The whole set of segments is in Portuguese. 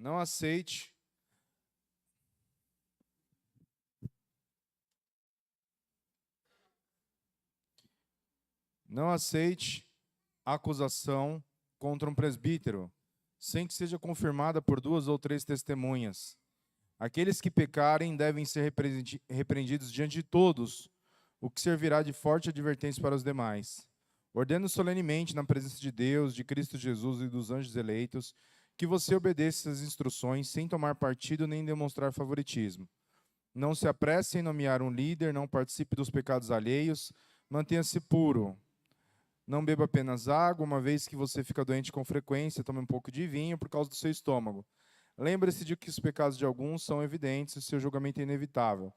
Não aceite acusação contra um presbítero, sem que seja confirmada por 2 ou 3 testemunhas. Aqueles que pecarem devem ser repreendidos diante de todos, o que servirá de forte advertência para os demais. Ordeno solenemente, na presença de Deus, de Cristo Jesus e dos anjos eleitos, que você obedeça às instruções sem tomar partido nem demonstrar favoritismo. Não se apresse em nomear um líder, não participe dos pecados alheios, mantenha-se puro. Não beba apenas água, uma vez que você fica doente com frequência, tome um pouco de vinho por causa do seu estômago. Lembre-se de que os pecados de alguns são evidentes e seu julgamento é inevitável.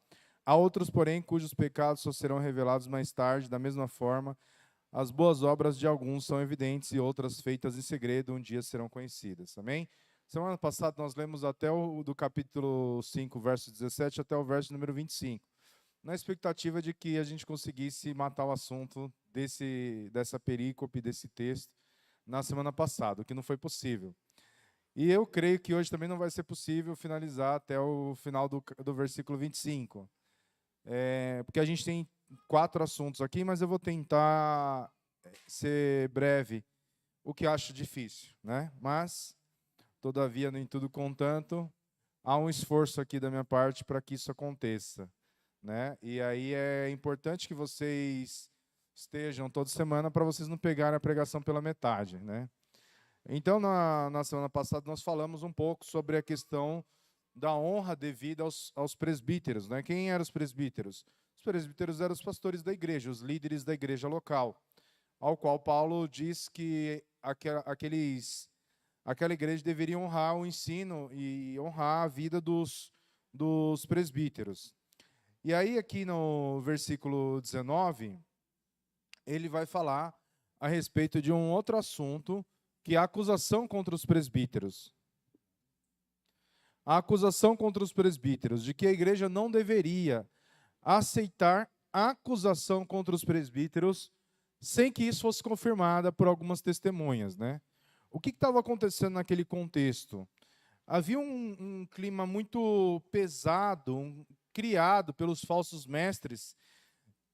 Há outros, porém, cujos pecados só serão revelados mais tarde. Da mesma forma, as boas obras de alguns são evidentes e outras feitas em segredo um dia serão conhecidas. Amém? Semana passada nós lemos até do capítulo 5, verso 17, até o verso número 25. Na expectativa de que a gente conseguisse matar o assunto dessa perícope, desse texto, na semana passada, o que não foi possível. E eu creio que hoje também não vai ser possível finalizar até o final do versículo 25. Porque a gente tem 4 assuntos aqui, mas eu vou tentar ser breve, o que acho difícil, né? Mas, todavia, nem tudo contanto, há um esforço aqui da minha parte para que isso aconteça, né? E aí é importante que vocês estejam toda semana para vocês não pegarem a pregação pela metade, né? Então, na semana passada, nós falamos um pouco sobre a questão da honra devida aos presbíteros, né? Quem eram os presbíteros? Os presbíteros eram os pastores da igreja, os líderes da igreja local, ao qual Paulo diz que aquela igreja deveria honrar o ensino e honrar a vida dos presbíteros. E aí, aqui no versículo 19, ele vai falar a respeito de um outro assunto, que é a acusação contra os presbíteros. A acusação contra os presbíteros, de que a igreja não deveria aceitar a acusação contra os presbíteros sem que isso fosse confirmada por algumas testemunhas, né? O que estava acontecendo naquele contexto? Havia um clima muito pesado, criado pelos falsos mestres,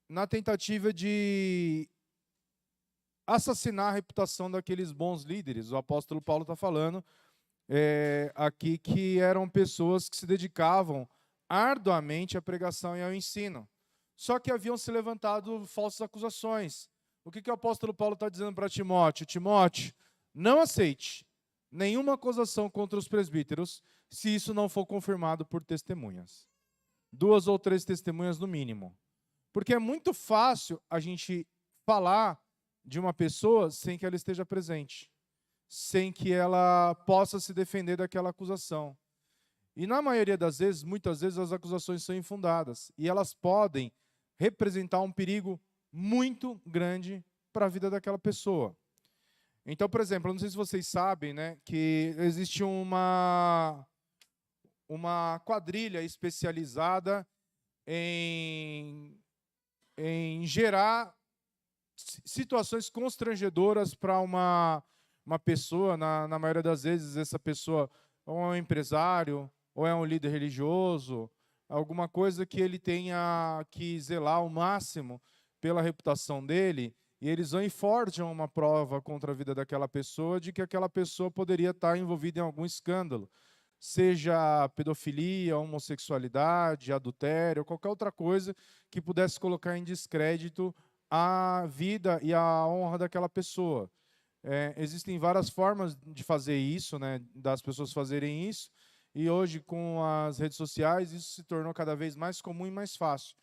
na tentativa de assassinar a reputação daqueles bons líderes. O apóstolo Paulo está falando aqui que eram pessoas que se dedicavam arduamente à pregação e ao ensino. Só que haviam se levantado falsas acusações. O que o apóstolo Paulo está dizendo para Timóteo? Timóteo, não aceite nenhuma acusação contra os presbíteros se isso não for confirmado por testemunhas. 2 ou 3 testemunhas no mínimo. Porque é muito fácil a gente falar de uma pessoa sem que ela esteja presente, sem que ela possa se defender daquela acusação. E na maioria das vezes, muitas vezes, as acusações são infundadas. E elas podem representar um perigo muito grande para a vida daquela pessoa. Então, por exemplo, eu não sei se vocês sabem, né, que existe uma quadrilha especializada em gerar situações constrangedoras para uma pessoa. Na maioria das vezes, essa pessoa ou é um empresário, ou é um líder religioso, alguma coisa que ele tenha que zelar ao máximo pela reputação dele, e eles vão e forjam uma prova contra a vida daquela pessoa de que aquela pessoa poderia estar envolvida em algum escândalo, seja pedofilia, homossexualidade, adultério, qualquer outra coisa que pudesse colocar em descrédito a vida e a honra daquela pessoa. Existem várias formas de fazer isso, né, das pessoas fazerem isso, e hoje, com as redes sociais, isso se tornou cada vez mais comum e mais fácil.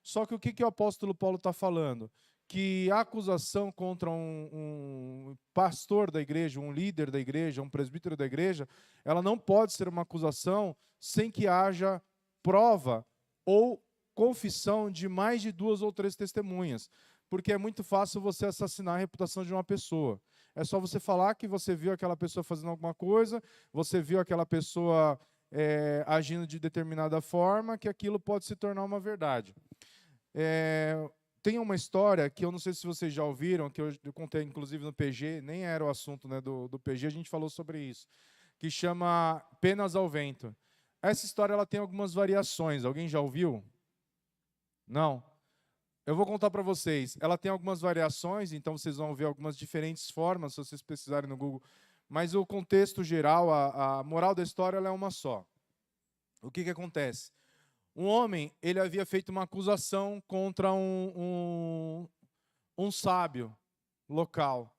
Só que o que o apóstolo Paulo está falando? Que a acusação contra um pastor da igreja, um líder da igreja, um presbítero da igreja, ela não pode ser uma acusação sem que haja prova ou confissão de mais de 2 ou 3 testemunhas. Porque é muito fácil você assassinar a reputação de uma pessoa. É só você falar que você viu aquela pessoa fazendo alguma coisa, você viu aquela pessoa agindo de determinada forma, que aquilo pode se tornar uma verdade. Tem uma história que eu não sei se vocês já ouviram, que eu contei inclusive no PG, nem era o assunto, né, do PG, a gente falou sobre isso. que chama Penas ao Vento. Essa história ela tem algumas variações. Alguém já ouviu? Não? Eu vou contar para vocês. Ela tem algumas variações, então vocês vão ver algumas diferentes formas, se vocês pesquisarem no Google. Mas o contexto geral, a moral da história, ela é uma só. O que acontece? Um homem, ele havia feito uma acusação contra um sábio local.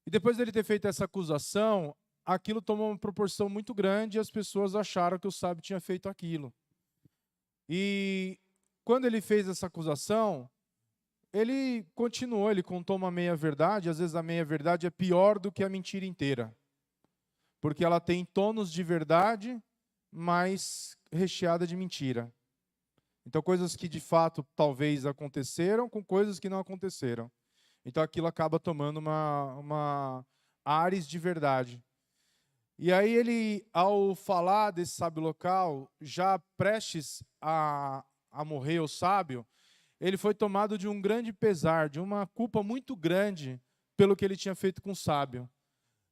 E depois dele ter feito essa acusação, aquilo tomou uma proporção muito grande e as pessoas acharam que o sábio tinha feito aquilo. E quando ele fez essa acusação, ele continuou, ele contou uma meia-verdade. Às vezes a meia-verdade é pior do que a mentira inteira, porque ela tem tons de verdade, mas recheada de mentira. Então, coisas que de fato talvez aconteceram com coisas que não aconteceram. Então, aquilo acaba tomando uma ares de verdade. E aí ele, ao falar desse sábio local, já prestes a morrer o sábio, ele foi tomado de um grande pesar, de uma culpa muito grande pelo que ele tinha feito com o sábio.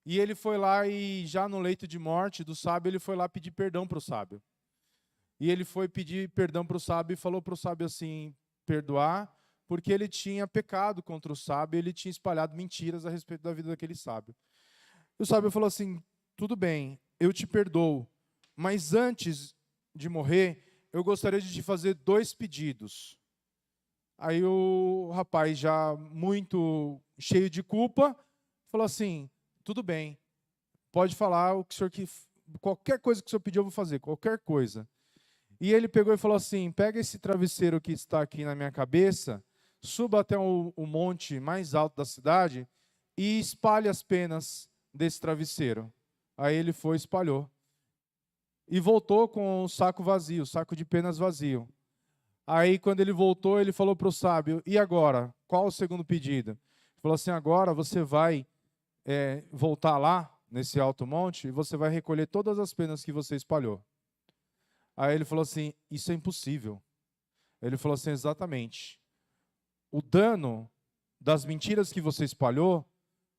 E ele foi lá e, já no leito de morte do sábio, ele foi lá pedir perdão para o sábio. E ele foi pedir perdão para o sábio e falou para o sábio assim, perdoar, porque ele tinha pecado contra o sábio, ele tinha espalhado mentiras a respeito da vida daquele sábio. E o sábio falou assim, tudo bem, eu te perdoo, mas antes de morrer, eu gostaria de te fazer 2 pedidos. Aí o rapaz, já muito cheio de culpa, falou assim, tudo bem, pode falar o que o senhor qualquer coisa que o senhor pedir eu vou fazer, qualquer coisa. E ele pegou e falou assim, pega esse travesseiro que está aqui na minha cabeça, suba até o monte mais alto da cidade e espalhe as penas desse travesseiro. Aí ele foi e espalhou. E voltou com o saco vazio, o saco de penas vazio. Aí, quando ele voltou, ele falou para o sábio, e agora? Qual o segundo pedido? Ele falou assim, agora você vai voltar lá, nesse alto monte, e você vai recolher todas as penas que você espalhou. Aí ele falou assim, isso é impossível. Ele falou assim, exatamente. O dano das mentiras que você espalhou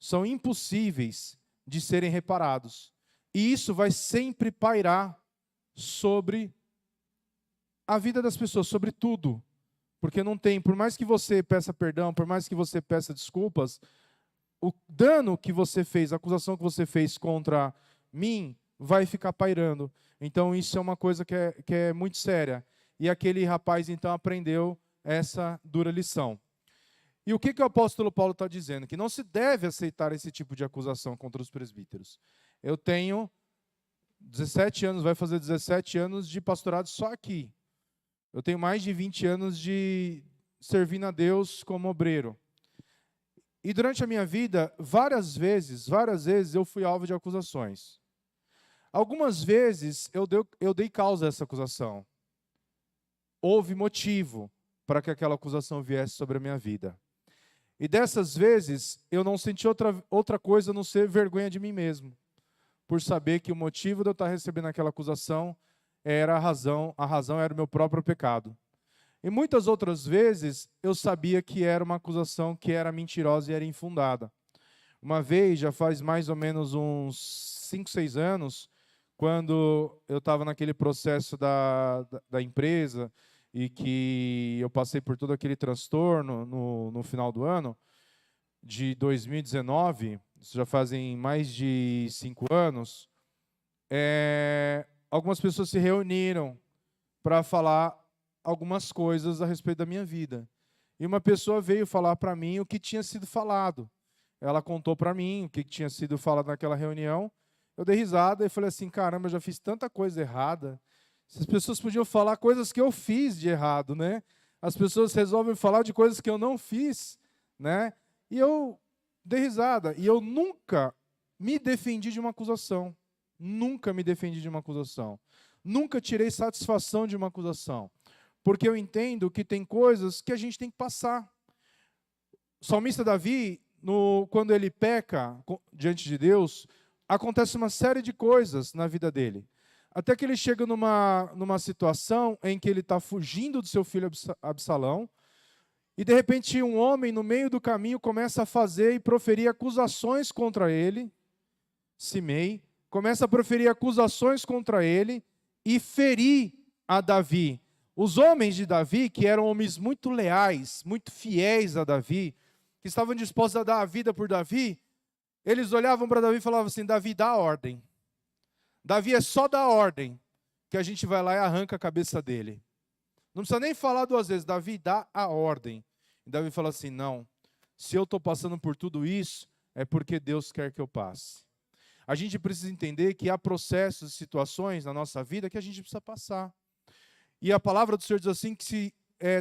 são impossíveis de serem reparados. E isso vai sempre pairar sobre a vida das pessoas, sobre tudo. Porque não tem, por mais que você peça perdão, por mais que você peça desculpas, o dano que você fez, a acusação que você fez contra mim, vai ficar pairando. Então isso é uma coisa que é muito séria. E aquele rapaz então aprendeu essa dura lição. E o que o apóstolo Paulo está dizendo? Que não se deve aceitar esse tipo de acusação contra os presbíteros. Eu tenho 17 anos, vai fazer 17 anos de pastorado só aqui. Eu tenho mais de 20 anos de servindo a Deus como obreiro. E durante a minha vida, várias vezes eu fui alvo de acusações. Algumas vezes eu dei causa a essa acusação. Houve motivo para que aquela acusação viesse sobre a minha vida. E dessas vezes, eu não senti outra coisa a não ser vergonha de mim mesmo. Por saber que o motivo de eu estar recebendo aquela acusação era a razão era o meu próprio pecado. E muitas outras vezes, eu sabia que era uma acusação que era mentirosa e era infundada. Uma vez, já faz mais ou menos uns 5, 6 anos, quando eu estava naquele processo da empresa e que eu passei por todo aquele transtorno no final do ano de 2019, isso já fazem mais de 5 anos, algumas pessoas se reuniram para falar algumas coisas a respeito da minha vida. E uma pessoa veio falar para mim o que tinha sido falado. Ela contou para mim o que tinha sido falado naquela reunião. Eu dei risada e falei assim, caramba, eu já fiz tanta coisa errada. As pessoas podiam falar coisas que eu fiz de errado, né? As pessoas resolvem falar de coisas que eu não fiz, né? E eu dei risada. E eu nunca me defendi de uma acusação. Nunca me defendi de uma acusação. Nunca tirei satisfação de uma acusação. Porque eu entendo que tem coisas que a gente tem que passar. O salmista Davi, quando ele peca diante de Deus, acontece uma série de coisas na vida dele. Até que ele chega numa situação em que ele está fugindo do seu filho Absalão, e de repente um homem no meio do caminho começa a fazer e proferir acusações contra ele, Simei, começa a proferir acusações contra ele e ferir a Davi. Os homens de Davi, que eram homens muito leais, muito fiéis a Davi, que estavam dispostos a dar a vida por Davi, eles olhavam para Davi e falavam assim: Davi, dá a ordem. Davi, é só dar a ordem, que a gente vai lá e arranca a cabeça dele. Não precisa nem falar duas vezes, Davi, dá a ordem. E Davi fala assim: não, se eu estou passando por tudo isso, é porque Deus quer que eu passe. A gente precisa entender que há processos e situações na nossa vida que a gente precisa passar. E a palavra do Senhor diz assim, que se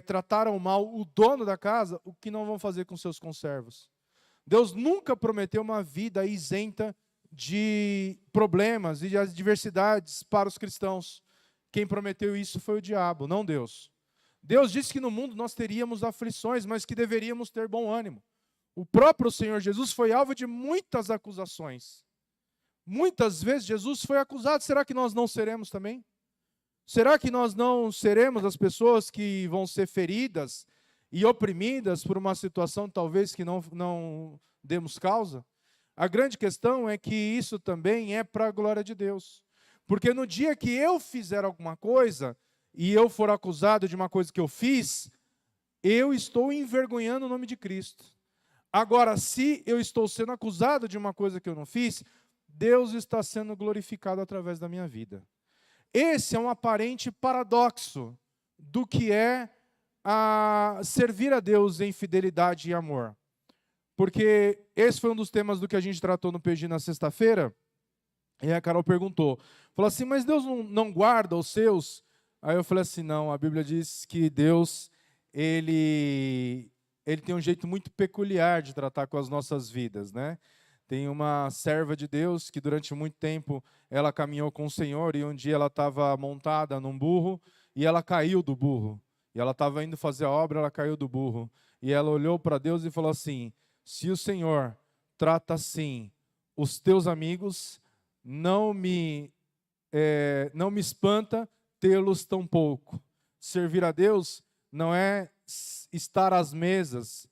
trataram mal o dono da casa, o que não vão fazer com seus conservos? Deus nunca prometeu uma vida isenta de problemas e de adversidades para os cristãos. Quem prometeu isso foi o diabo, não Deus. Deus disse que no mundo nós teríamos aflições, mas que deveríamos ter bom ânimo. O próprio Senhor Jesus foi alvo de muitas acusações. Muitas vezes Jesus foi acusado. Será que nós não seremos também? Será que nós não seremos as pessoas que vão ser feridas e oprimidas por uma situação talvez que não demos causa? A grande questão é que isso também é para a glória de Deus. Porque no dia que eu fizer alguma coisa e eu for acusado de uma coisa que eu fiz, eu estou envergonhando o nome de Cristo. Agora, se eu estou sendo acusado de uma coisa que eu não fiz, Deus está sendo glorificado através da minha vida. Esse é um aparente paradoxo do que é servir a Deus em fidelidade e amor. Porque esse foi um dos temas do que a gente tratou no PG na sexta-feira, e a Carol perguntou, falou assim, mas Deus não guarda os seus? Aí eu falei assim, não, a Bíblia diz que Deus, ele tem um jeito muito peculiar de tratar com as nossas vidas, né? Tem uma serva de Deus que durante muito tempo ela caminhou com o Senhor e um dia ela estava montada num burro e ela caiu do burro. E ela estava indo fazer a obra, ela caiu do burro. E ela olhou para Deus e falou assim, se o Senhor trata assim os teus amigos, não me espanta tê-los tão pouco. Servir a Deus não é estar às mesas,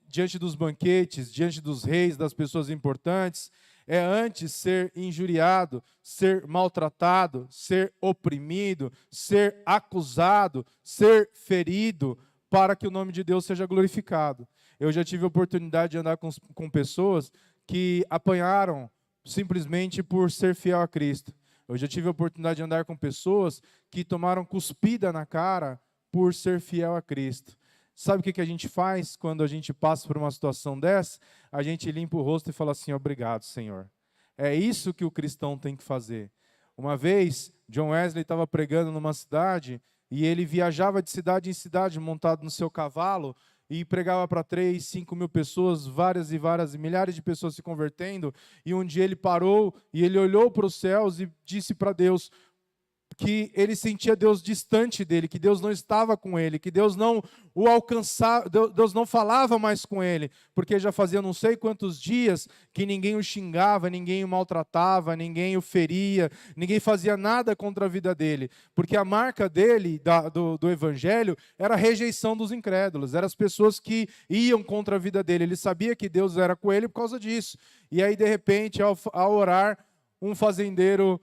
diante dos banquetes, diante dos reis, das pessoas importantes, é antes ser injuriado, ser maltratado, ser oprimido, ser acusado, ser ferido, para que o nome de Deus seja glorificado. Eu já tive a oportunidade de andar com pessoas que apanharam simplesmente por ser fiel a Cristo. Eu já tive a oportunidade de andar com pessoas que tomaram cuspida na cara por ser fiel a Cristo. Sabe o que a gente faz quando a gente passa por uma situação dessa? A gente limpa o rosto e fala assim, obrigado, Senhor. É isso que o cristão tem que fazer. Uma vez, John Wesley estava pregando numa cidade e ele viajava de cidade em cidade montado no seu cavalo e pregava para 3, 5 mil pessoas, várias e várias, milhares de pessoas se convertendo. E um dia ele parou e ele olhou para os céus e disse para Deus, que ele sentia Deus distante dele, que Deus não estava com ele, que Deus não o alcançava, Deus não falava mais com ele, porque já fazia não sei quantos dias que ninguém o xingava, ninguém o maltratava, ninguém o feria, ninguém fazia nada contra a vida dele, porque a marca dele, do evangelho, era a rejeição dos incrédulos, eram as pessoas que iam contra a vida dele, ele sabia que Deus era com ele por causa disso, e aí de repente ao orar, um fazendeiro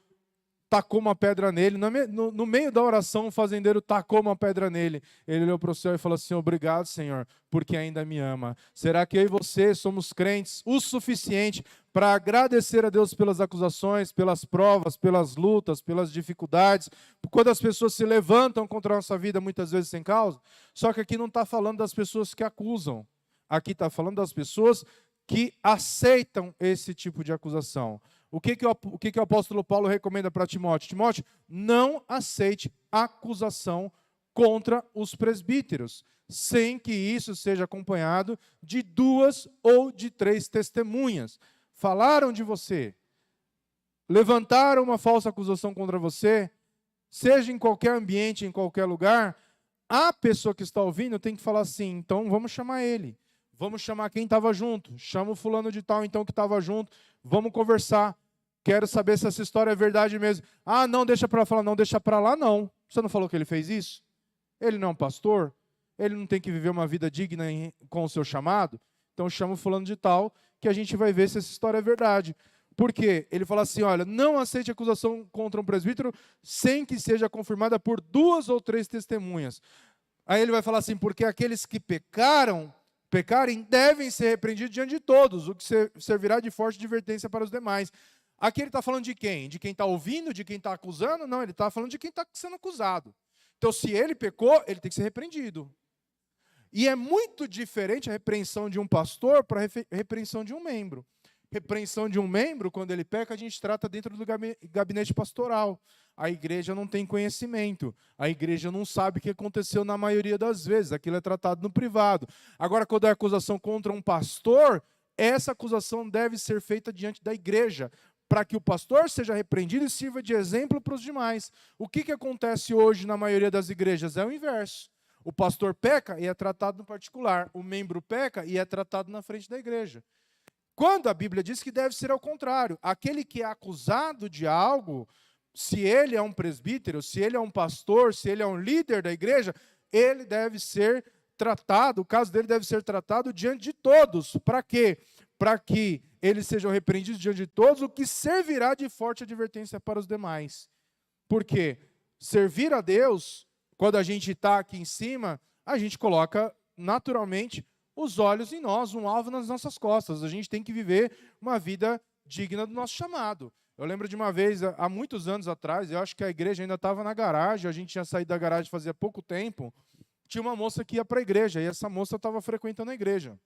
tacou uma pedra nele, no meio da oração o fazendeiro tacou uma pedra nele, ele olhou para o céu e falou assim, obrigado Senhor, porque ainda me ama. Será que eu e você somos crentes o suficiente para agradecer a Deus pelas acusações, pelas provas, pelas lutas, pelas dificuldades, quando as pessoas se levantam contra a nossa vida, muitas vezes sem causa? Só que aqui não está falando das pessoas que acusam, aqui está falando das pessoas que aceitam esse tipo de acusação. O que o apóstolo Paulo recomenda para Timóteo? Timóteo, não aceite acusação contra os presbíteros, sem que isso seja acompanhado de 2 ou de 3 testemunhas. Falaram de você, levantaram uma falsa acusação contra você, seja em qualquer ambiente, em qualquer lugar, a pessoa que está ouvindo tem que falar assim, então vamos chamar ele, vamos chamar quem estava junto, chama o fulano de tal então que estava junto, vamos conversar. Quero saber se essa história é verdade mesmo. Ah, não, deixa para falar, não, deixa para lá, não. Você não falou que ele fez isso? Ele não é um pastor? Ele não tem que viver uma vida digna com o seu chamado? Então chama o fulano de tal, que a gente vai ver se essa história é verdade. Por quê? Ele fala assim, olha, não aceite acusação contra um presbítero sem que seja confirmada por 2 ou 3 testemunhas. Aí ele vai falar assim, porque aqueles que pecarem, devem ser repreendidos diante de todos, o que servirá de forte advertência para os demais. Aqui ele está falando de quem? De quem está ouvindo, de quem está acusando? Não, ele está falando de quem está sendo acusado. Então, se ele pecou, ele tem que ser repreendido. E é muito diferente a repreensão de um pastor para a repreensão de um membro. Repreensão de um membro, quando ele peca, a gente trata dentro do gabinete pastoral. A igreja não tem conhecimento. A igreja não sabe o que aconteceu na maioria das vezes. Aquilo é tratado no privado. Agora, quando é acusação contra um pastor, essa acusação deve ser feita diante da igreja, para que o pastor seja repreendido e sirva de exemplo para os demais. O que acontece hoje na maioria das igrejas? É o inverso. O pastor peca e é tratado no particular. O membro peca e é tratado na frente da igreja. Quando a Bíblia diz que deve ser ao contrário. Aquele que é acusado de algo, se ele é um presbítero, se ele é um pastor, se ele é um líder da igreja, ele deve ser tratado, o caso dele deve ser tratado diante de todos. Para quê? Para que eles sejam repreendidos diante de todos, o que servirá de forte advertência para os demais. Por quê? Servir a Deus, quando a gente está aqui em cima, a gente coloca naturalmente os olhos em nós, um alvo nas nossas costas. A gente tem que viver uma vida digna do nosso chamado. Eu lembro de uma vez, há muitos anos atrás, eu acho que a igreja ainda estava na garagem, a gente tinha saído da garagem fazia pouco tempo, tinha uma moça que ia para a igreja, e essa moça estava frequentando a igreja.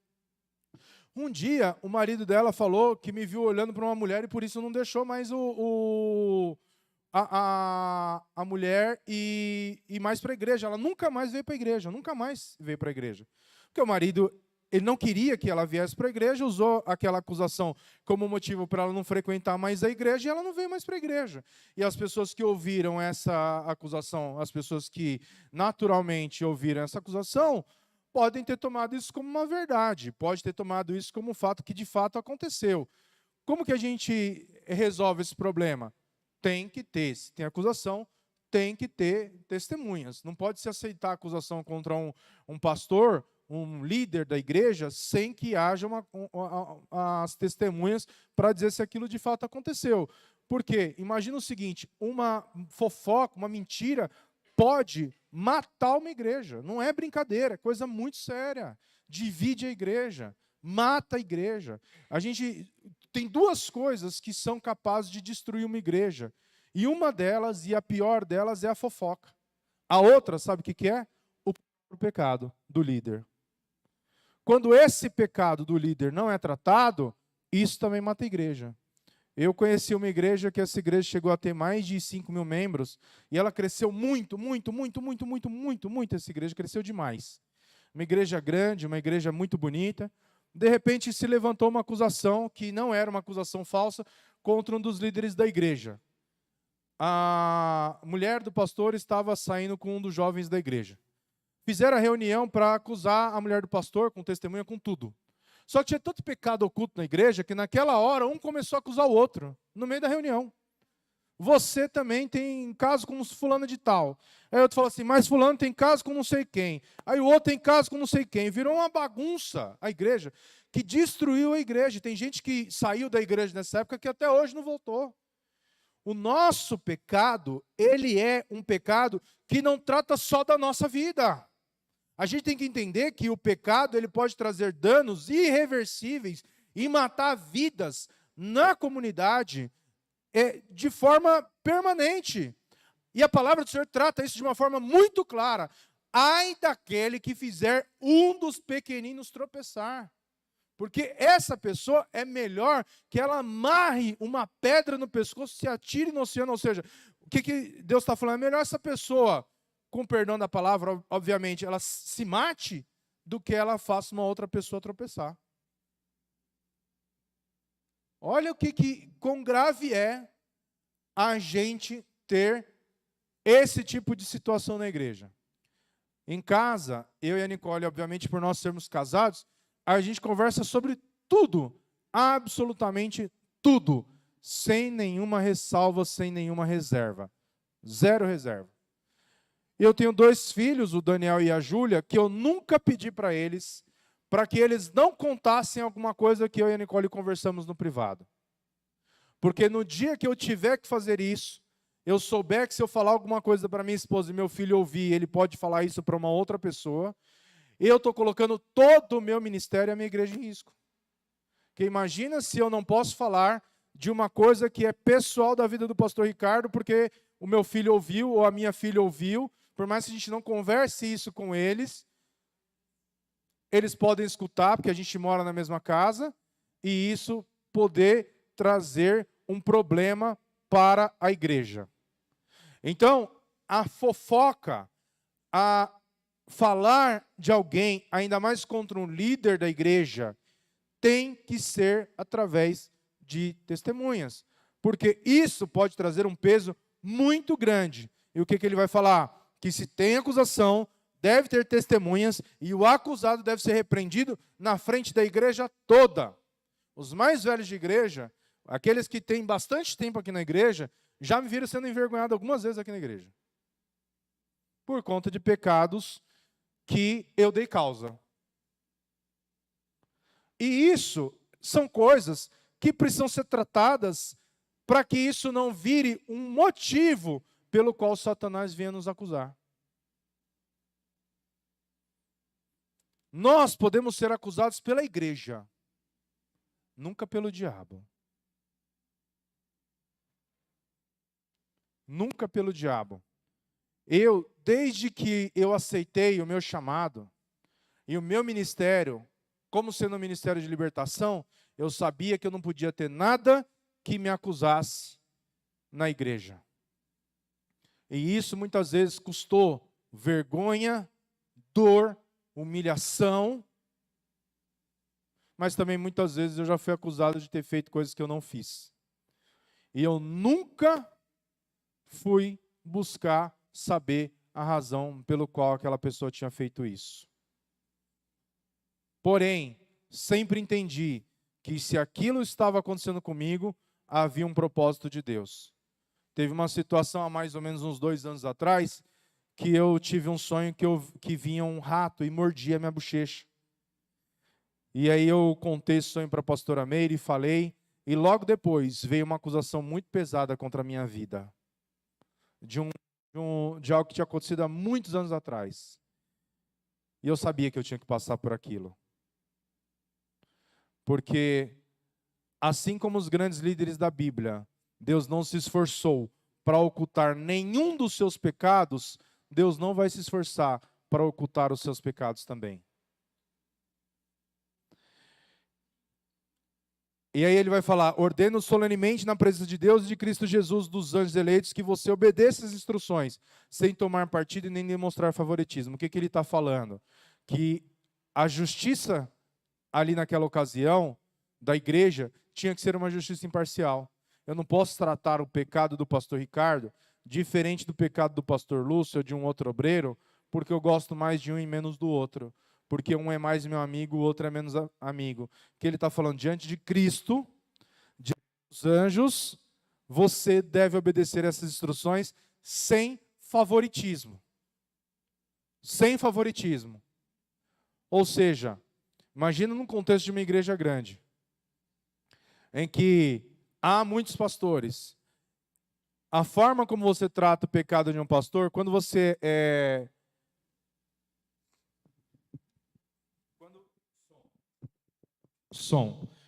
Um dia, o marido dela falou que me viu olhando para uma mulher e por isso não deixou mais a mulher ir mais para a igreja. Ela nunca mais veio para a igreja, nunca mais veio para a igreja. Porque o marido, ele não queria que ela viesse para a igreja, usou aquela acusação como motivo para ela não frequentar mais a igreja, e ela não veio mais para a igreja. E as pessoas que ouviram essa acusação, as pessoas que naturalmente ouviram essa acusação, podem ter tomado isso como uma verdade, pode ter tomado isso como um fato que de fato aconteceu. Como que a gente resolve esse problema? Tem que ter, se tem acusação, tem que ter testemunhas. Não pode se aceitar acusação contra um pastor, um líder da igreja, sem que haja as testemunhas para dizer se aquilo de fato aconteceu. Por quê? Imagina o seguinte, uma fofoca, uma mentira, pode matar uma igreja. Não é brincadeira, é coisa muito séria. Divide a igreja, mata a igreja. A gente tem 2 coisas que são capazes de destruir uma igreja. E uma delas, e a pior delas, é a fofoca. A outra, sabe o que é? O pecado do líder. Quando esse pecado do líder não é tratado, isso também mata a igreja. Eu conheci uma igreja que essa igreja chegou a ter mais de 5 mil membros, e ela cresceu muito, essa igreja cresceu demais. Uma igreja grande, uma igreja muito bonita. De repente se levantou uma acusação, que não era uma acusação falsa, contra um dos líderes da igreja. A mulher do pastor estava saindo com um dos jovens da igreja. Fizeram a reunião para acusar a mulher do pastor, com testemunha, com tudo. Só que tinha tanto pecado oculto na igreja, que naquela hora um começou a acusar o outro, no meio da reunião. Você também tem caso com fulano de tal. Aí outro fala assim, mas fulano tem caso com não sei quem. Aí o outro tem caso com não sei quem. Virou uma bagunça a igreja, que destruiu a igreja. Tem gente que saiu da igreja nessa época que até hoje não voltou. O nosso pecado, ele é um pecado que não trata só da nossa vida. A gente tem que entender que o pecado ele pode trazer danos irreversíveis e matar vidas na comunidade de forma permanente. E a palavra do Senhor trata isso de uma forma muito clara. Ai daquele que fizer um dos pequeninos tropeçar. Porque essa pessoa é melhor que ela amarre uma pedra no pescoço e se atire no oceano. Ou seja, o que Deus está falando? É melhor essa pessoa, com perdão da palavra, obviamente, ela se mate do que ela faça uma outra pessoa tropeçar. Olha quão grave é a gente ter esse tipo de situação na igreja. Em casa, eu e a Nicole, obviamente, por nós sermos casados, a gente conversa sobre tudo, absolutamente tudo, sem nenhuma ressalva, sem nenhuma reserva. Zero reserva. Eu tenho 2 filhos, o Daniel e a Júlia, que eu nunca pedi para que eles não contassem alguma coisa que eu e a Nicole conversamos no privado. Porque no dia que eu tiver que fazer isso, eu souber que se eu falar alguma coisa para minha esposa e meu filho ouvir, ele pode falar isso para uma outra pessoa, eu estou colocando todo o meu ministério e a minha igreja em risco. Porque imagina se eu não posso falar de uma coisa que é pessoal da vida do pastor Ricardo, porque o meu filho ouviu ou a minha filha ouviu, por mais que a gente não converse isso com eles, eles podem escutar, porque a gente mora na mesma casa, e isso poder trazer um problema para a igreja. Então, a fofoca, a falar de alguém, ainda mais contra um líder da igreja, tem que ser através de testemunhas. Porque isso pode trazer um peso muito grande. E o que ele vai falar? Que se tem acusação, deve ter testemunhas, e o acusado deve ser repreendido na frente da igreja toda. Os mais velhos de igreja, aqueles que têm bastante tempo aqui na igreja, já me viram sendo envergonhado algumas vezes aqui na igreja. Por conta de pecados que eu dei causa. E isso são coisas que precisam ser tratadas para que isso não vire um motivo pelo qual Satanás venha nos acusar. Nós podemos ser acusados pela igreja, nunca pelo diabo. Nunca pelo diabo. Desde que eu aceitei o meu chamado e o meu ministério, como sendo um ministério de libertação, eu sabia que eu não podia ter nada que me acusasse na igreja. E isso muitas vezes custou vergonha, dor, humilhação, mas também muitas vezes eu já fui acusado de ter feito coisas que eu não fiz. E eu nunca fui buscar saber a razão pelo qual aquela pessoa tinha feito isso. Porém, sempre entendi que se aquilo estava acontecendo comigo, havia um propósito de Deus. Teve uma situação há mais ou menos uns 2 anos atrás, que eu tive um sonho que vinha um rato e mordia a minha bochecha. E aí eu contei esse sonho para a pastora Meire e falei, e logo depois veio uma acusação muito pesada contra a minha vida. De algo que tinha acontecido há muitos anos atrás. E eu sabia que eu tinha que passar por aquilo. Porque, assim como os grandes líderes da Bíblia, Deus não se esforçou para ocultar nenhum dos seus pecados, Deus não vai se esforçar para ocultar os seus pecados também. E aí ele vai falar, ordeno solenemente na presença de Deus e de Cristo Jesus, dos anjos eleitos, que você obedeça as instruções, sem tomar partido e nem demonstrar favoritismo. O que ele está falando? Que a justiça ali naquela ocasião, da igreja, tinha que ser uma justiça imparcial. Eu não posso tratar o pecado do pastor Ricardo diferente do pecado do pastor Lúcio ou de um outro obreiro, porque eu gosto mais de um e menos do outro. Porque um é mais meu amigo, o outro é menos amigo. Que ele está falando, diante de Cristo, diante dos anjos, você deve obedecer essas instruções sem favoritismo. Sem favoritismo. Ou seja, imagina num contexto de uma igreja grande, em que há muitos pastores. A forma como você trata o pecado de um pastor, quando você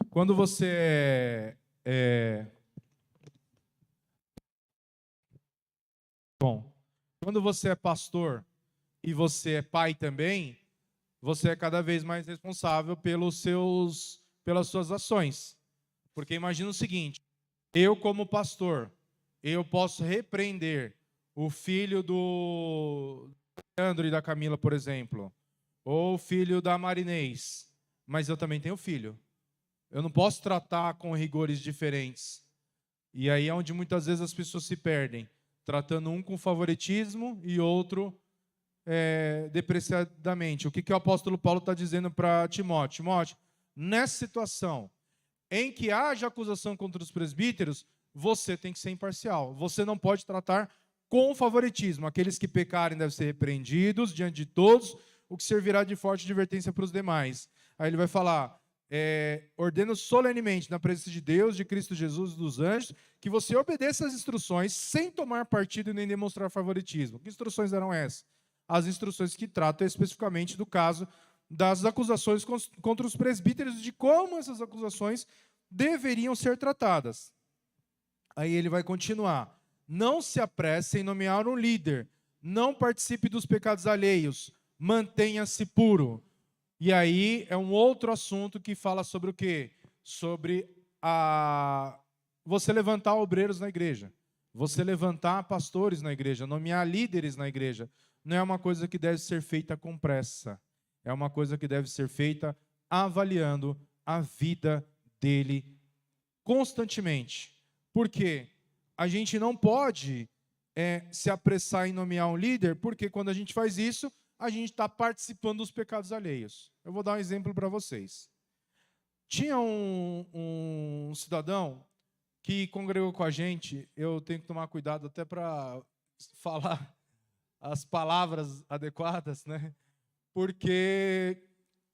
Quando você quando você é pastor e você é pai também, você é cada vez mais responsável pelas suas ações. Porque imagina o seguinte, eu como pastor, eu posso repreender o filho do Leandro e da Camila, por exemplo, ou o filho da Marinês, mas eu também tenho filho. Eu não posso tratar com rigores diferentes. E aí é onde muitas vezes as pessoas se perdem, tratando um com favoritismo e outro depreciadamente. O que o apóstolo Paulo está dizendo para Timóteo? Timóteo, nessa situação em que haja acusação contra os presbíteros, você tem que ser imparcial. Você não pode tratar com favoritismo. Aqueles que pecarem devem ser repreendidos diante de todos, o que servirá de forte advertência para os demais. Aí ele vai falar, ordeno solenemente, na presença de Deus, de Cristo Jesus e dos anjos, que você obedeça às instruções sem tomar partido nem demonstrar favoritismo. Que instruções eram essas? As instruções que tratam especificamente do caso das acusações contra os presbíteros, de como essas acusações deveriam ser tratadas. Aí ele vai continuar. Não se apresse em nomear um líder. Não participe dos pecados alheios. Mantenha-se puro. E aí é um outro assunto que fala sobre o quê? Sobre você levantar obreiros na igreja. Você levantar pastores na igreja. Nomear líderes na igreja. Não é uma coisa que deve ser feita com pressa. É uma coisa que deve ser feita avaliando a vida dele constantemente. Por quê? A gente não pode se apressar em nomear um líder, porque quando a gente faz isso, a gente está participando dos pecados alheios. Eu vou dar um exemplo para vocês. Tinha um cidadão que congregou com a gente, eu tenho que tomar cuidado até para falar as palavras adequadas, né? Porque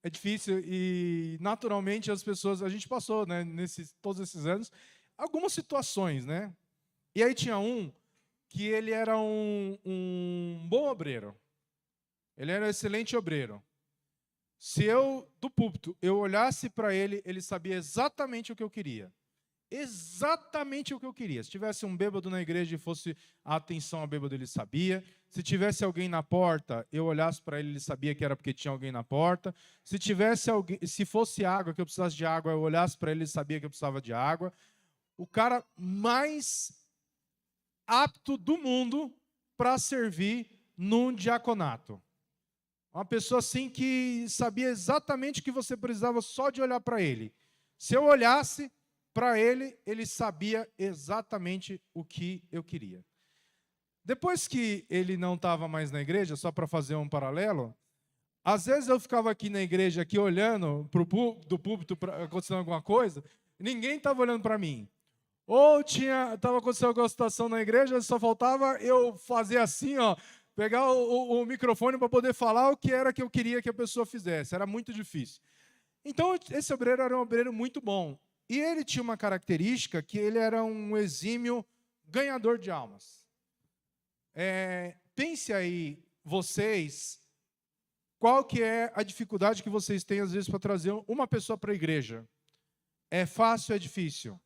é difícil e, naturalmente, as pessoas... A gente passou, né, todos esses anos, algumas situações, né? E aí tinha um que ele era um bom obreiro. Ele era um excelente obreiro. Se eu, do púlpito, eu olhasse para ele, ele sabia exatamente o que eu queria. Exatamente o que eu queria. Se tivesse um bêbado na igreja e fosse a atenção ao bêbado, ele sabia. Se tivesse alguém na porta, eu olhasse para ele, ele sabia que era porque tinha alguém na porta. Se tivesse alguém, se fosse água, que eu precisasse de água, eu olhasse para ele, ele sabia que eu precisava de água. O cara mais apto do mundo para servir num diaconato. Uma pessoa assim que sabia exatamente o que você precisava só de olhar para ele. Se eu olhasse para ele, ele sabia exatamente o que eu queria. Depois que ele não estava mais na igreja, só para fazer um paralelo, às vezes eu ficava aqui na igreja, aqui olhando do púlpito acontecendo alguma coisa, ninguém estava olhando para mim. Ou estava acontecendo alguma situação na igreja, só faltava eu fazer assim, ó, pegar o microfone para poder falar o que era que eu queria que a pessoa fizesse. Era muito difícil. Então, esse obreiro era um obreiro muito bom. E ele tinha uma característica que ele era um exímio ganhador de almas. Pense aí, vocês, qual que é a dificuldade que vocês têm, às vezes, para trazer uma pessoa para a igreja? É fácil ou é difícil?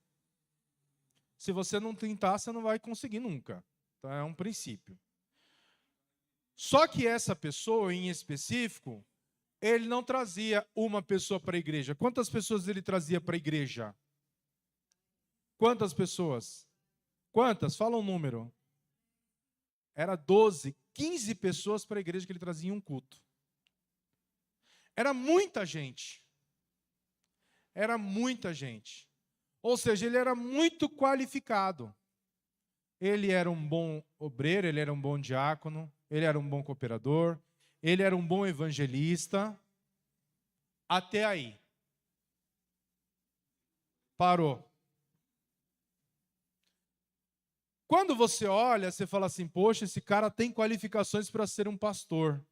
Se você não tentar, você não vai conseguir nunca. Então, é um princípio. Só que essa pessoa, em específico, ele não trazia uma pessoa para a igreja. Quantas pessoas ele trazia para a igreja? Quantas pessoas? Quantas? Fala um número. Era 12, 15 pessoas para a igreja que ele trazia em um culto. Era muita gente. Era muita gente. Ou seja, ele era muito qualificado. Ele era um bom obreiro, ele era um bom diácono, ele era um bom cooperador, ele era um bom evangelista. Até aí. Parou. Quando você olha, você fala assim, poxa, esse cara tem qualificações para ser um pastor.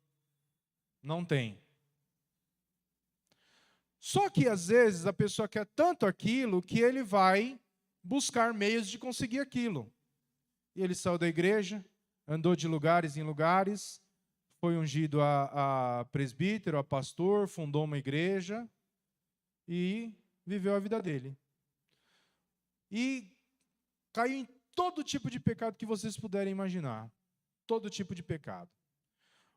Não tem. Só que, às vezes, a pessoa quer tanto aquilo que ele vai buscar meios de conseguir aquilo. E ele saiu da igreja, andou de lugares em lugares, foi ungido a presbítero, a pastor, fundou uma igreja e viveu a vida dele. E caiu em todo tipo de pecado que vocês puderem imaginar. Todo tipo de pecado.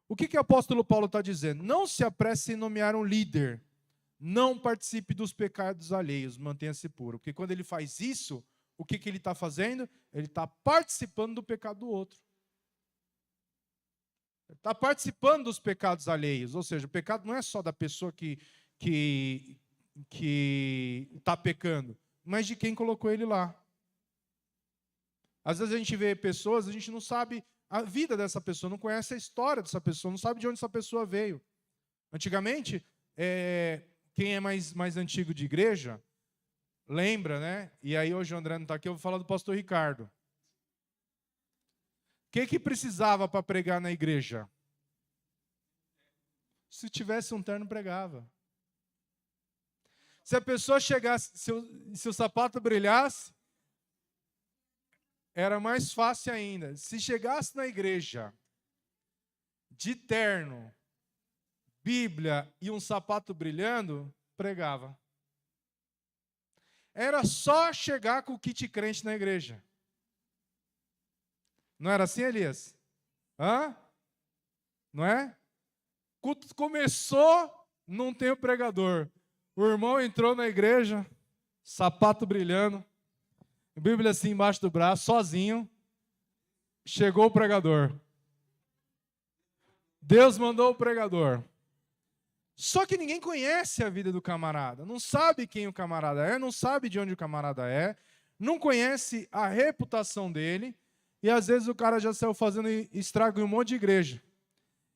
O que o apóstolo Paulo está dizendo? Não se apresse em nomear um líder. Não participe dos pecados alheios, mantenha-se puro. Porque quando ele faz isso, o que ele está fazendo? Ele está participando do pecado do outro. Ele está participando dos pecados alheios. Ou seja, o pecado não é só da pessoa que está pecando, mas de quem colocou ele lá. Às vezes a gente vê pessoas, a gente não sabe a vida dessa pessoa, não conhece a história dessa pessoa, não sabe de onde essa pessoa veio. Antigamente, quem é mais antigo de igreja, lembra, né? E aí hoje o André não está aqui, eu vou falar do pastor Ricardo. O que precisava para pregar na igreja? Se tivesse um terno, pregava. Se a pessoa chegasse, se o sapato brilhasse, era mais fácil ainda. Se chegasse na igreja de terno, Bíblia e um sapato brilhando, pregava. Era só chegar com o kit crente na igreja. Não era assim, Elias? Hã? Não é? Culto começou, não tem o pregador. O irmão entrou na igreja, sapato brilhando, Bíblia assim embaixo do braço, sozinho. Chegou o pregador. Deus mandou o pregador. Só que ninguém conhece a vida do camarada, não sabe quem o camarada é, não sabe de onde o camarada é, não conhece a reputação dele, e às vezes o cara já saiu fazendo estrago em um monte de igreja.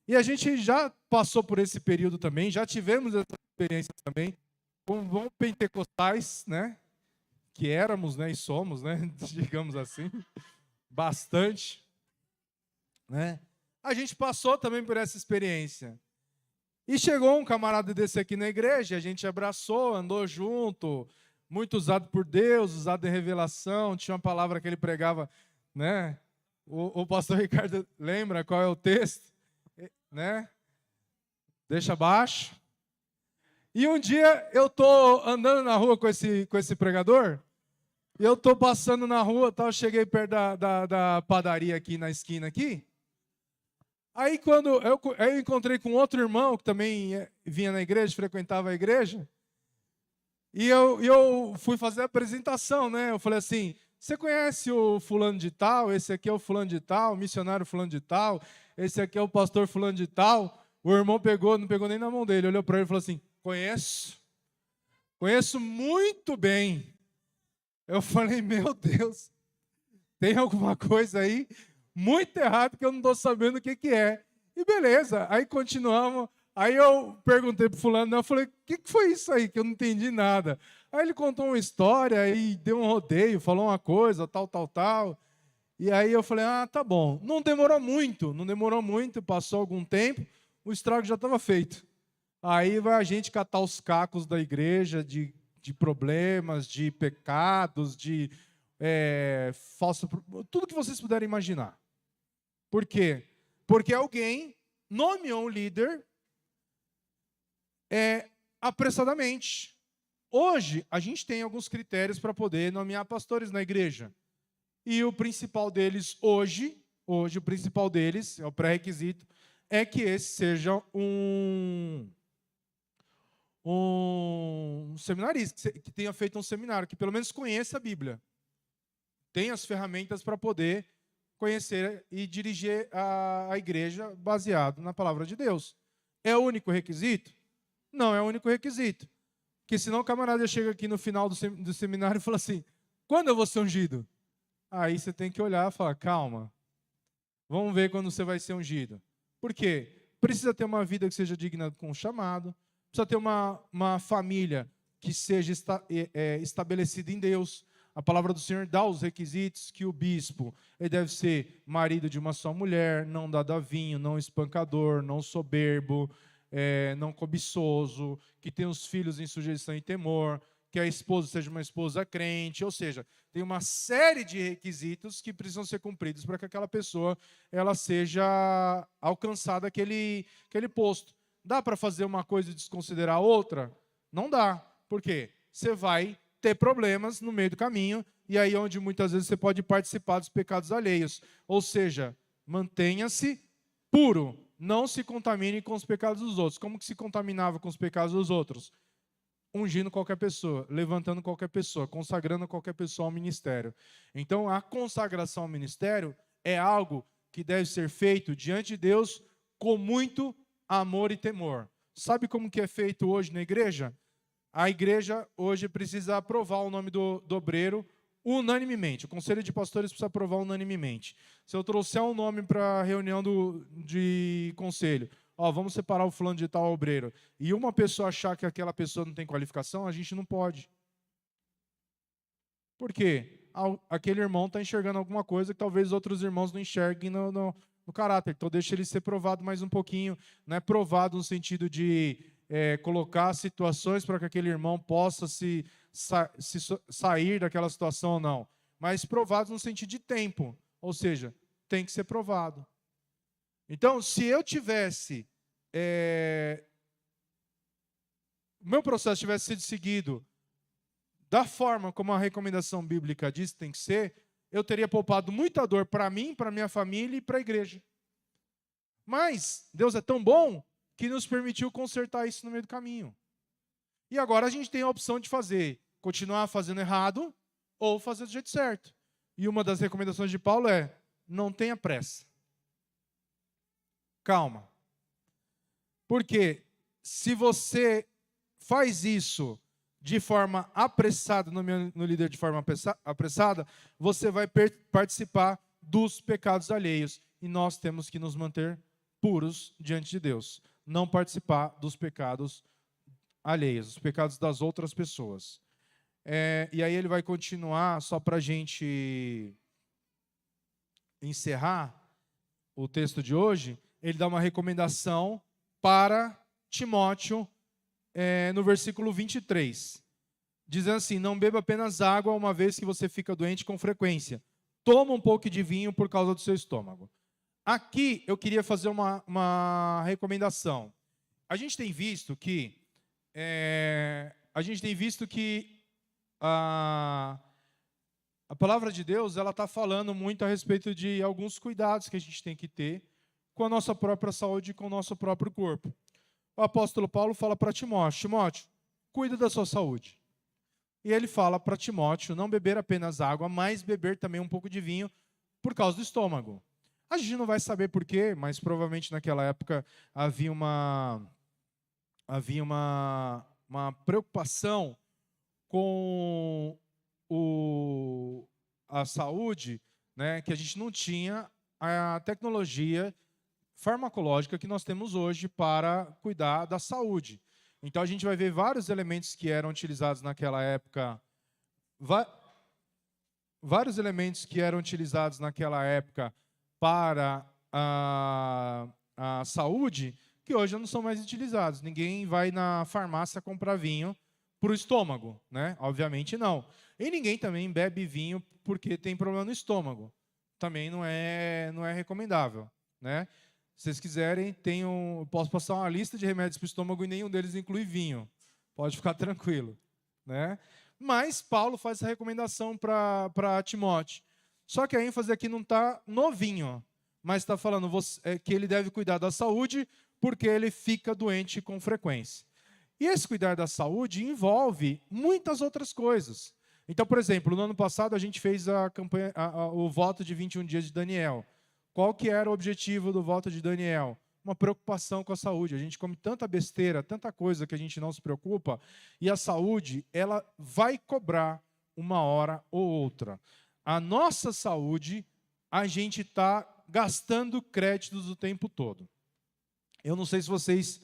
E a gente já passou por esse período também, já tivemos essa experiência também, como bons pentecostais, né? Que éramos, né? E somos, né? Digamos assim, bastante, né? A gente passou também por essa experiência. E chegou um camarada desse aqui na igreja, a gente abraçou, andou junto, muito usado por Deus, usado em revelação, tinha uma palavra que ele pregava, né? O pastor Ricardo lembra qual é o texto, né? Deixa abaixo. E um dia eu tô andando na rua com esse pregador, e eu tô passando na rua, tal, cheguei perto da padaria aqui na esquina aqui. Aí quando eu encontrei com outro irmão que também vinha na igreja, frequentava a igreja, e eu fui fazer a apresentação, né? Eu falei assim: você conhece o fulano de tal? Esse aqui é o fulano de tal, o missionário fulano de tal, esse aqui é o pastor fulano de tal. O irmão não pegou nem na mão dele, olhou para ele e falou assim: conheço muito bem. Eu falei: meu Deus, tem alguma coisa aí muito errado que eu não estou sabendo o que é. E beleza, aí continuamos. Aí eu perguntei pro fulano, eu falei: o que foi isso aí que eu não entendi nada? Aí ele contou uma história, aí deu um rodeio, falou uma coisa, tal. E aí eu falei: ah, tá bom. Não demorou muito, passou algum tempo, o estrago já estava feito. Aí vai a gente catar os cacos da igreja, de problemas, de pecados, de falso, tudo que vocês puderem imaginar. Por quê? Porque alguém nomeou um líder apressadamente. Hoje, a gente tem alguns critérios para poder nomear pastores na igreja. E o principal deles hoje o principal deles, é o pré-requisito, é que esse seja um seminarista, que tenha feito um seminário, que pelo menos conheça a Bíblia. Tem as ferramentas para poder conhecer e dirigir a igreja baseado na palavra de Deus. É o único requisito? Não é o único requisito. Porque senão o camarada chega aqui no final do seminário e fala assim: quando eu vou ser ungido? Aí você tem que olhar e falar: calma, vamos ver quando você vai ser ungido. Por quê? Precisa ter uma vida que seja digna com o chamado, precisa ter uma família que seja estabelecida em Deus. A palavra do Senhor dá os requisitos que o bispo ele deve ser marido de uma só mulher, não dado a vinho, não espancador, não soberbo, não cobiçoso, que tenha os filhos em sujeição e temor, que a esposa seja uma esposa crente, ou seja, tem uma série de requisitos que precisam ser cumpridos para que aquela pessoa ela seja alcançada aquele posto. Dá para fazer uma coisa e desconsiderar outra? Não dá. Por quê? Você vai ter problemas no meio do caminho, e aí onde muitas vezes você pode participar dos pecados alheios. Ou seja, mantenha-se puro, não se contamine com os pecados dos outros. Como que se contaminava com os pecados dos outros? Ungindo qualquer pessoa, levantando qualquer pessoa, consagrando qualquer pessoa ao ministério. Então, a consagração ao ministério é algo que deve ser feito diante de Deus com muito amor e temor. Sabe como que é feito hoje na igreja? A igreja hoje precisa aprovar o nome do obreiro unanimemente. O conselho de pastores precisa aprovar unanimemente. Se eu trouxer um nome para a reunião de conselho, vamos separar o fulano de tal obreiro, e uma pessoa achar que aquela pessoa não tem qualificação, a gente não pode. Por quê? Aquele irmão está enxergando alguma coisa que talvez outros irmãos não enxerguem no caráter. Então deixa ele ser provado mais um pouquinho. Não é provado no sentido de colocar situações para que aquele irmão possa sair daquela situação ou não. Mas provados no sentido de tempo. Ou seja, tem que ser provado. Então, se eu tivesse... o meu processo tivesse sido seguido da forma como a recomendação bíblica diz que tem que ser, eu teria poupado muita dor para mim, para minha família e para a igreja. Mas Deus é tão bom que nos permitiu consertar isso no meio do caminho. E agora a gente tem a opção de continuar fazendo errado ou fazer do jeito certo. E uma das recomendações de Paulo é: não tenha pressa. Calma. Porque se você faz isso de forma apressada, no líder de forma apressada, você vai participar dos pecados alheios. E nós temos que nos manter puros diante de Deus. Não participar dos pecados alheios, os pecados das outras pessoas. E aí ele vai continuar, só para a gente encerrar o texto de hoje, ele dá uma recomendação para Timóteo, no versículo 23, dizendo assim: não beba apenas água, uma vez que você fica doente com frequência. Toma um pouco de vinho por causa do seu estômago. Aqui eu queria fazer uma recomendação. A gente tem visto que a palavra de Deus ela está falando muito a respeito de alguns cuidados que a gente tem que ter com a nossa própria saúde e com o nosso próprio corpo. O apóstolo Paulo fala para Timóteo: Timóteo, cuida da sua saúde. E ele fala para Timóteo não beber apenas água, mas beber também um pouco de vinho por causa do estômago. A gente não vai saber por quê, mas provavelmente naquela época havia uma preocupação com a saúde, né, que a gente não tinha a tecnologia farmacológica que nós temos hoje para cuidar da saúde. Então a gente vai ver vários elementos que eram utilizados naquela época, para a saúde, que hoje não são mais utilizados. Ninguém vai na farmácia comprar vinho para o estômago, né? Obviamente não. E ninguém também bebe vinho porque tem problema no estômago. Também não é recomendável, né? Se vocês quiserem, posso passar uma lista de remédios para o estômago e nenhum deles inclui vinho. Pode ficar tranquilo, né? Mas Paulo faz essa recomendação para Timóteo. Só que a ênfase aqui não está no vinho, mas está falando que ele deve cuidar da saúde porque ele fica doente com frequência. E esse cuidar da saúde envolve muitas outras coisas. Então, por exemplo, no ano passado a gente fez a campanha, o voto de 21 dias de Daniel. Qual que era o objetivo do voto de Daniel? Uma preocupação com a saúde. A gente come tanta besteira, tanta coisa que a gente não se preocupa, e a saúde, ela vai cobrar uma hora ou outra. A nossa saúde, a gente está gastando créditos o tempo todo. Eu não sei se vocês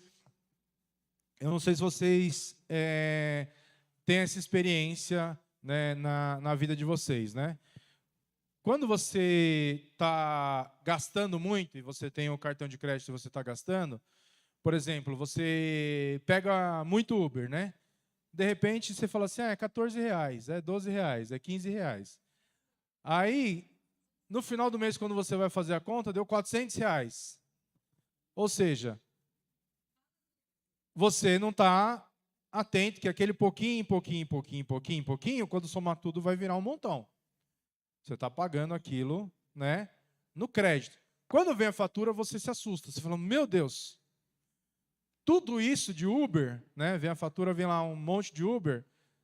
têm essa experiência, né, na vida de vocês, né? Quando você está gastando muito, e você tem o cartão de crédito e você está gastando, por exemplo, você pega muito Uber, né? De repente, você fala assim, é R$14, é R$12, é R$15. Aí, no final do mês, quando você vai fazer a conta, deu R$400. Ou seja, você não está atento que aquele pouquinho, quando somar tudo, vai virar um montão. Você está pagando aquilo, né, no crédito. Quando vem a fatura, você se assusta. Você fala, meu Deus, tudo isso de Uber, né, vem a fatura, vem lá um monte de Uber.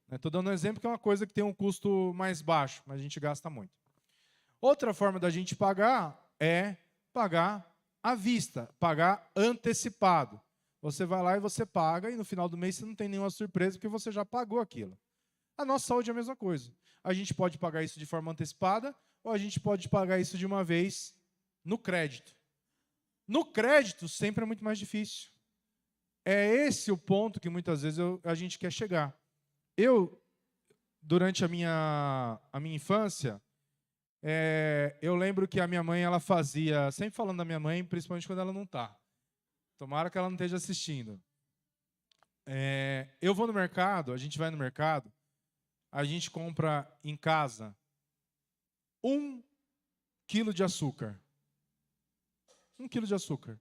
Estou dando um exemplo que é uma coisa que tem um custo mais baixo, mas a gente gasta muito. Outra forma da gente pagar é pagar à vista, pagar antecipado. Você vai lá e você paga, e no final do mês você não tem nenhuma surpresa, porque você já pagou aquilo. A nossa saúde é a mesma coisa. A gente pode pagar isso de forma antecipada, ou a gente pode pagar isso de uma vez no crédito. No crédito, sempre é muito mais difícil. É esse o ponto que muitas vezes a gente quer chegar. Durante a minha infância, eu lembro que a minha mãe, ela fazia, sempre falando da minha mãe, principalmente quando ela não está. Tomara que ela não esteja assistindo. Eu vou no mercado, a gente vai no mercado, a gente compra em casa 1 quilo de açúcar. 1 quilo de açúcar.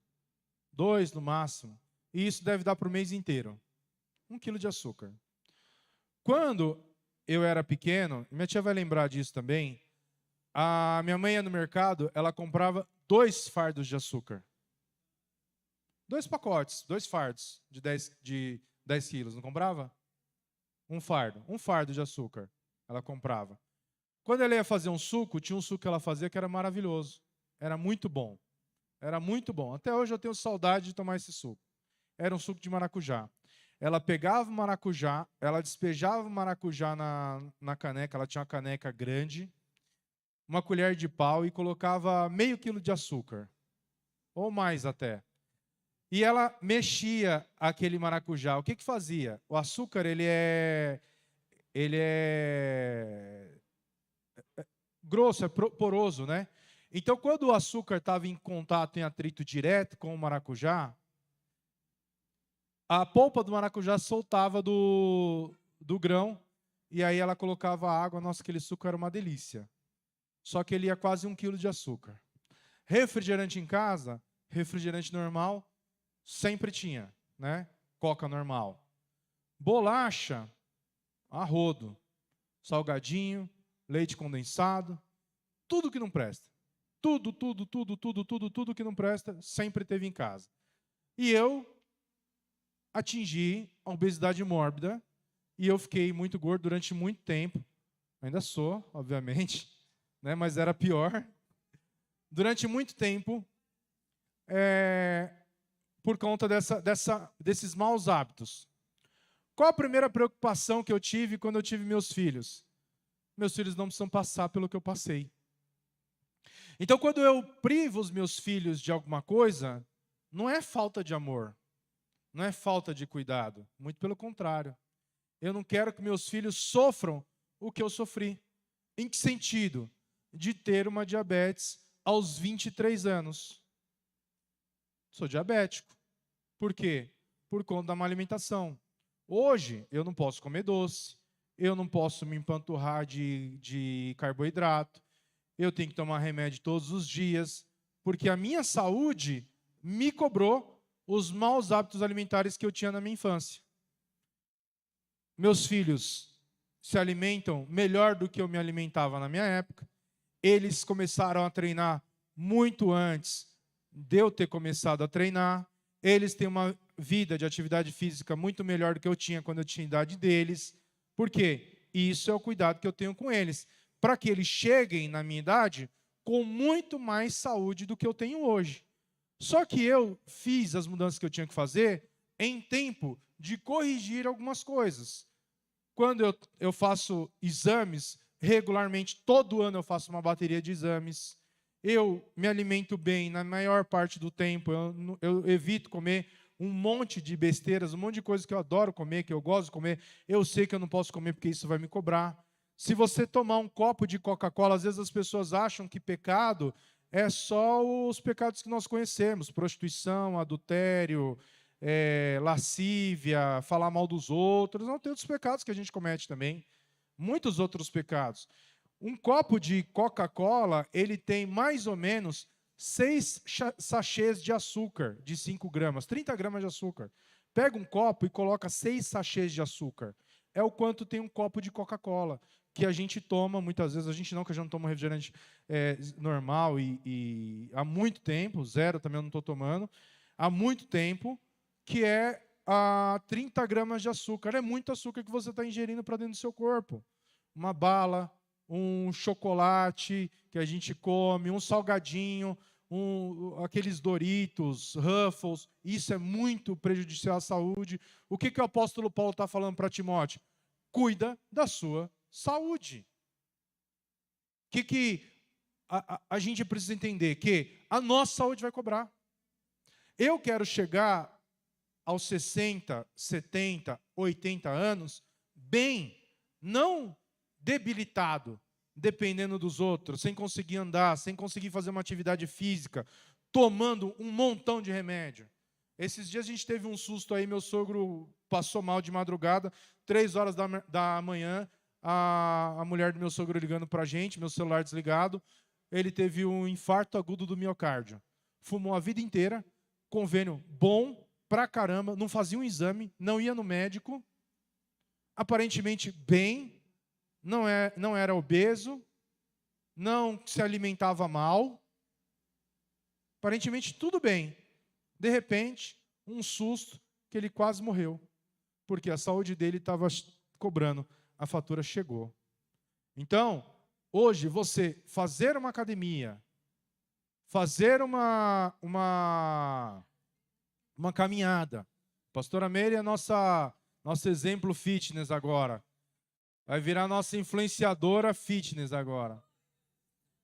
2 no máximo. E isso deve dar para o mês inteiro. 1 quilo de açúcar. Quando eu era pequeno, minha tia vai lembrar disso também, a minha mãe ia no mercado, ela comprava 2 fardos de açúcar. 2 pacotes, 2 fardos de 10 quilos, não comprava? Um fardo de açúcar ela comprava. Quando ela ia fazer um suco, tinha um suco que ela fazia que era maravilhoso. Era muito bom. Era muito bom. Até hoje eu tenho saudade de tomar esse suco. Era um suco de maracujá. Ela pegava o maracujá, ela despejava o maracujá na caneca, ela tinha uma caneca grande, uma colher de pau e colocava meio quilo de açúcar, ou mais até. E ela mexia aquele maracujá. O que que fazia? O açúcar, ele é grosso, é poroso, né? Então, quando o açúcar estava em contato, em atrito direto com o maracujá, a polpa do maracujá soltava do grão, e aí ela colocava água. Nossa, aquele suco era uma delícia. Só que ele ia quase 1 quilo de açúcar. Refrigerante em casa, refrigerante normal, sempre tinha, né? Coca normal. Bolacha, a rodo. Salgadinho, leite condensado, tudo que não presta. Tudo que não presta, sempre teve em casa. E eu atingi a obesidade mórbida e eu fiquei muito gordo durante muito tempo. Ainda sou, obviamente, né? Mas era pior. Durante muito tempo, por conta desses maus hábitos. Qual a primeira preocupação que eu tive quando eu tive meus filhos? Meus filhos não precisam passar pelo que eu passei. Então, quando eu privo os meus filhos de alguma coisa, não é falta de amor, não é falta de cuidado. Muito pelo contrário. Eu não quero que meus filhos sofram o que eu sofri. Em que sentido? De ter uma diabetes aos 23 anos. Sou diabético. Por quê? Por conta da má alimentação. Hoje, eu não posso comer doce, eu não posso me empanturrar de carboidrato, eu tenho que tomar remédio todos os dias, porque a minha saúde me cobrou os maus hábitos alimentares que eu tinha na minha infância. Meus filhos se alimentam melhor do que eu me alimentava na minha época. Eles começaram a treinar muito antes de eu ter começado a treinar. Eles têm uma vida de atividade física muito melhor do que eu tinha quando eu tinha a idade deles. Por quê? Isso é o cuidado que eu tenho com eles, para que eles cheguem na minha idade com muito mais saúde do que eu tenho hoje. Só que eu fiz as mudanças que eu tinha que fazer em tempo de corrigir algumas coisas. Quando eu faço exames, regularmente, todo ano eu faço uma bateria de exames. Eu me alimento bem na maior parte do tempo. Eu evito comer um monte de besteiras, um monte de coisas que eu adoro comer, que eu gosto de comer. Eu sei que eu não posso comer porque isso vai me cobrar. Se você tomar um copo de Coca-Cola, às vezes as pessoas acham que pecado é só os pecados que nós conhecemos. Prostituição, adultério, lascívia, falar mal dos outros. Não, tem outros pecados que a gente comete também. Muitos outros pecados. Um copo de Coca-Cola, ele tem mais ou menos 6 sachês de açúcar, de 5 gramas, 30 gramas de açúcar. Pega um copo e coloca 6 sachês de açúcar. É o quanto tem um copo de Coca-Cola, que a gente toma, muitas vezes, a gente não, que eu já não tomo refrigerante normal e há muito tempo, zero também eu não estou tomando, há muito tempo, que é 30 gramas de açúcar. É muito açúcar que você está ingerindo para dentro do seu corpo. Uma bala, um chocolate que a gente come, um salgadinho, aqueles Doritos, Ruffles, isso é muito prejudicial à saúde. O que o apóstolo Paulo está falando para Timóteo? Cuida da sua saúde. O que a gente precisa entender? Que a nossa saúde vai cobrar. Eu quero chegar aos 60, 70, 80 anos bem, não debilitado, dependendo dos outros, sem conseguir andar, sem conseguir fazer uma atividade física, tomando um montão de remédio. Esses dias a gente teve um susto aí, meu sogro passou mal de madrugada, 3 horas da manhã, a mulher do meu sogro ligando pra gente, meu celular desligado, ele teve um infarto agudo do miocárdio. Fumou a vida inteira, convênio bom pra caramba, não fazia um exame, não ia no médico, aparentemente bem, não era obeso, não se alimentava mal, aparentemente tudo bem. De repente, um susto que ele quase morreu, porque a saúde dele estava cobrando, a fatura chegou. Então, hoje, você fazer uma academia, fazer uma caminhada, pastora Meire é nosso exemplo fitness agora, vai virar nossa influenciadora fitness agora.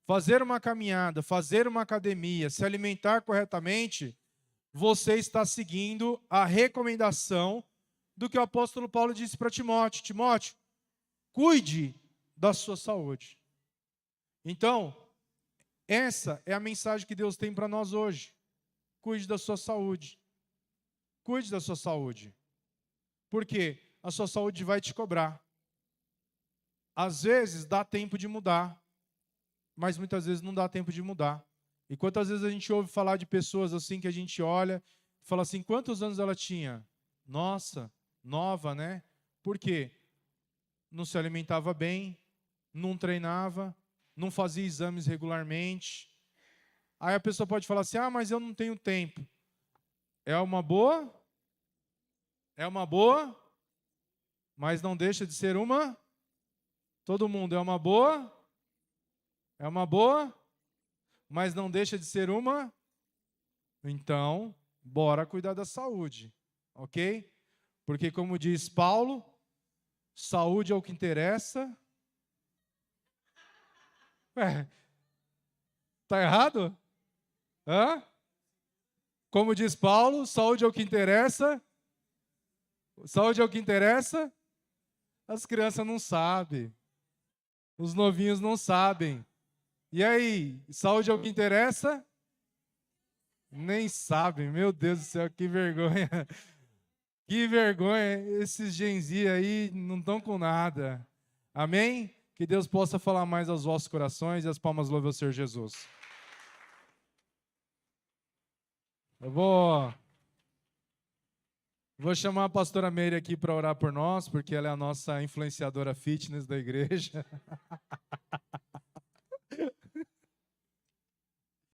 Fazer uma caminhada, fazer uma academia, se alimentar corretamente, você está seguindo a recomendação do que o apóstolo Paulo disse para Timóteo. Timóteo, cuide da sua saúde. Então, essa é a mensagem que Deus tem para nós hoje. Cuide da sua saúde. Cuide da sua saúde. Porque a sua saúde vai te cobrar. Às vezes dá tempo de mudar, mas muitas vezes não dá tempo de mudar. E quantas vezes a gente ouve falar de pessoas assim que a gente olha e fala assim, quantos anos ela tinha? Nossa, nova, né? Por quê? Não se alimentava bem, não treinava, não fazia exames regularmente. Aí a pessoa pode falar assim, mas eu não tenho tempo. É uma boa, mas não deixa de ser uma. Todo mundo é uma boa, mas não deixa de ser uma. Então, bora cuidar da saúde, ok? Porque como diz Paulo, saúde é o que interessa. Ué, tá errado? Hã? Como diz Paulo, saúde é o que interessa. Saúde é o que interessa. As crianças não sabem. Os novinhos não sabem. E aí, saúde é o que interessa? Nem sabem. Meu Deus do céu, que vergonha. Que vergonha. Esses Gen Z aí não estão com nada. Amém? Que Deus possa falar mais aos vossos corações e as palmas louvem ao Senhor Jesus. Eu vou chamar a pastora Meire aqui para orar por nós, porque ela é a nossa influenciadora fitness da igreja.